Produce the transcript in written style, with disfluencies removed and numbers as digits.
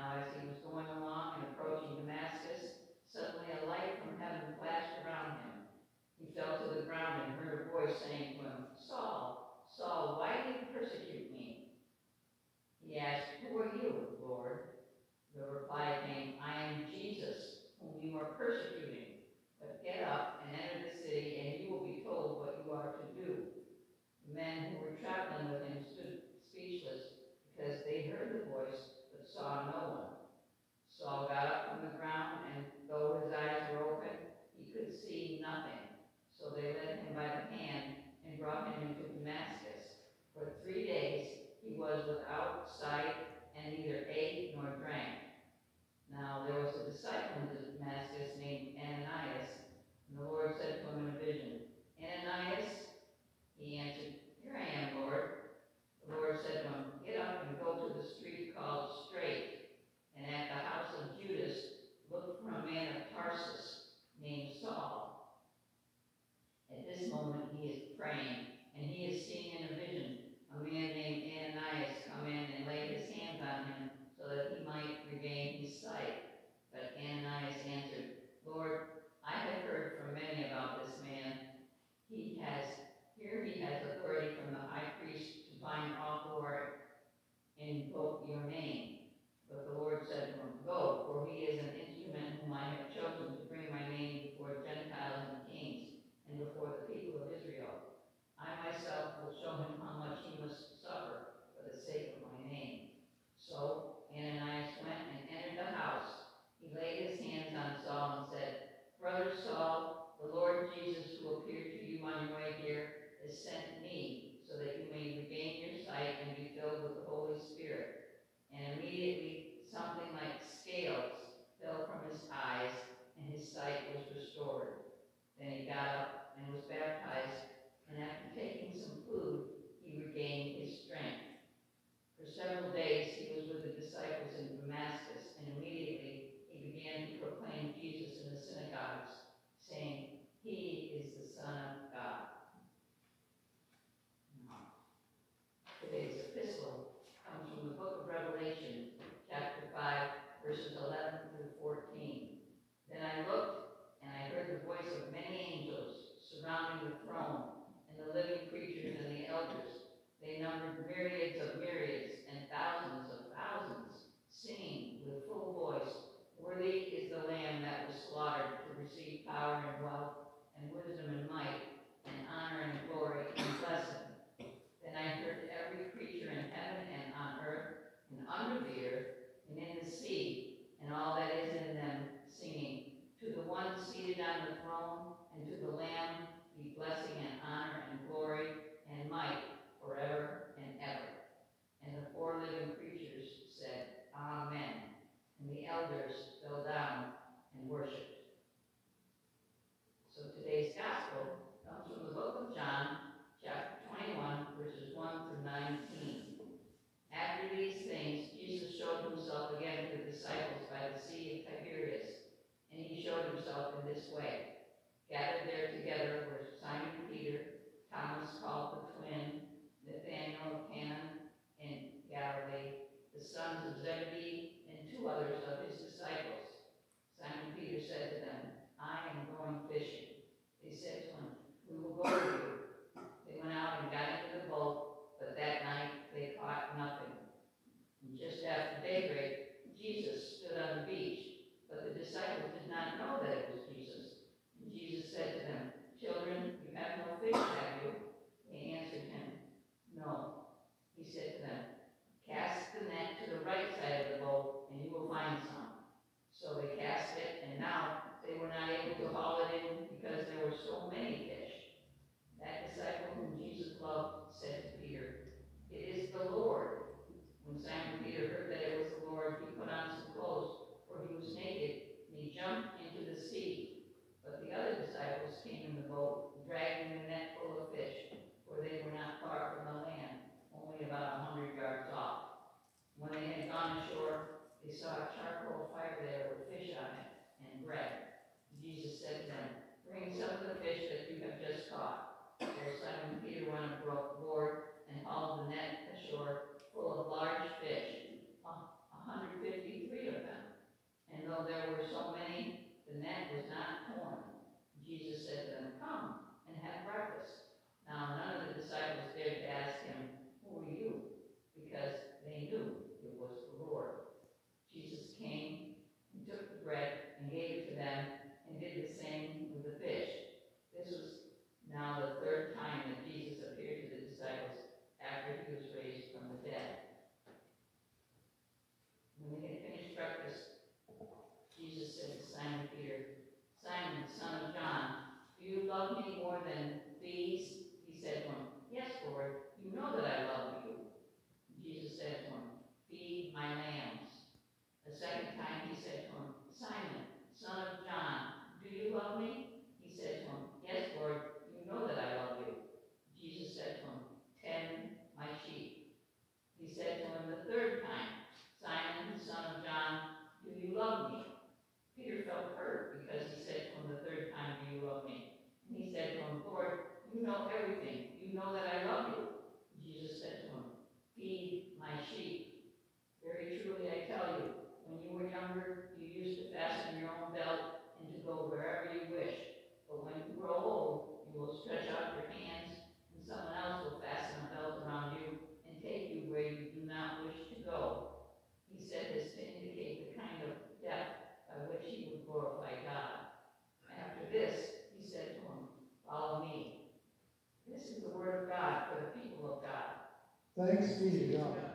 Now as he was going along and approaching Damascus, suddenly a light from heaven flashed around him. He fell to the ground and heard a voice saying to him, Saul, Saul, why do you persecute me? He asked, Who are you, Lord? The reply came, I am Jesus, whom you are persecuting. But get up and enter the city, and you will be told what you are to do. The men who were traveling with him stood speechless, because they heard the voice, but saw no one. Saul got up from the ground, and though his eyes were open, he could see nothing. So they led him by the hand and brought him into Damascus. For 3 days he was without sight, and neither ate nor drank. Now there was a disciple in Damascus named Ananias, and the Lord said to him in a vision, Ananias? He answered, Here I am, Lord. The Lord said to him, Get up and go to the street called Straight, and at the house of Judas look for a man of Tarsus named Saul. At this moment he is praying, and he is seeing in a vision a man named Ananias come in and lay his hands on him so that he might regain his sight. But Ananias answered, Lord, I have heard from many about this man. Here he has authority from the high priest to bind all who are invoke your name. But the Lord said to him, Go, for he is an instrument whom I have chosen to bring my name before Gentiles and kings and before the people of Israel. I myself will show him how much he must suffer for the sake of my name. So Ananias went and entered the house. He laid his hands on Saul and said, Brother Saul, the Lord Jesus who appeared to you on your way here has sent me so that you may regain your sight and be filled with the Holy Spirit. And immediately something like scales fell from his eyes, and his sight was restored. Then he got up and was baptized, and after taking some food, he regained his strength. For several days he was with the disciples in Damascus, and immediately he began to proclaim Jesus in the synagogues, saying, He is the Son of God. Now, today's epistle comes from the book of Revelation, chapter 5, verses 11 through 14. Then I looked, and I heard the voice of many angels surrounding the throne, and the living creatures and the elders. They numbered myriads of myriads and thousands of thousands, singing with full voice, Worthy is the Lamb that was slaughtered to receive power and wealth and wisdom and might and honor and glory and blessing. Then I heard every creature in heaven and on earth and under the earth and in the sea and all that is in them, singing, To the one seated on the throne and to the Lamb be blessing and honor and glory and might forever and ever. And the 4 living creatures said, Amen. And the elders fell down and worshipped. So today's gospel comes from the book of John, chapter 21, verses 1 through 19. After these things, Jesus showed himself again to the disciples by the Sea of Tiberias, and he showed himself in this way. Gathered there together were Simon Peter, Thomas called the twin, Nathanael of Cana in Galilee, the sons of Zebedee, and 2 others of his disciples. Simon Peter said to them, I am going fishing. They said to him, We will go with you. They went out and got into the boat, but that night they caught nothing. And just after daybreak, Jesus stood on the beach, but the disciples did not know that it was Jesus. And Jesus said to them, Children, you have no fish, have you? They answered him, No. He said to them, Cast the net to the right side of the boat, and you will find some. So they cast it, and now they were not able to haul it in because there were so many fish. That disciple whom Jesus loved said to Peter, It is the Lord. When Simon Peter heard that it was the Lord, he put on some clothes, for he was naked, and he jumped into the sea. But the other disciples came in the boat, dragging the net full of fish, for they were not far from the land, only about 100 yards off. When they had gone ashore, they saw a charcoal fire there with fish on it and bread. Jesus said to them, Bring some of the fish that you have just caught. So Simon Peter went aboard and hauled the net ashore full of large fish, 153 there were so many, the net was not torn. Jesus said to them, "Come and have breakfast." Now none of the disciples dared to ask him, "Who are you?" because they knew it was the Lord. Jesus came and took the bread and gave it to them and did the same with the fish. This was now the third time that Jesus appeared to the disciples after he was raised from the dead. When they had finished breakfast, Jesus said to Simon Peter, "Simon, son of John, do you love me more than these?" He said to him, "Yes, Lord, you know that I love you." Jesus said to him, "Feed my lambs." A second time he said to him, "Simon, son of John, do you love me?" He said to him, "Yes, Lord, you know that I love you." Jesus said to him, "Tend my sheep." He said to him the third time, "Simon, son of John, do you love me?" Peter felt hurt because he said to him the third time, "Do you love me?" And he said to him, "Lord, you know everything. You know that I love you." Jesus said to him, "Feed my sheep. Very truly I tell you, when you were younger, you used to fasten your own belt and to go wherever you wish. But when you grow old, you will stretch out your hands, and someone else will fasten a belt around you and take you where you do not wish to go." He said this to indicate the kind of death by which he would glorify God. After this, he said to him, "Follow me." This is the word of God for the people of God. Thanks be to God.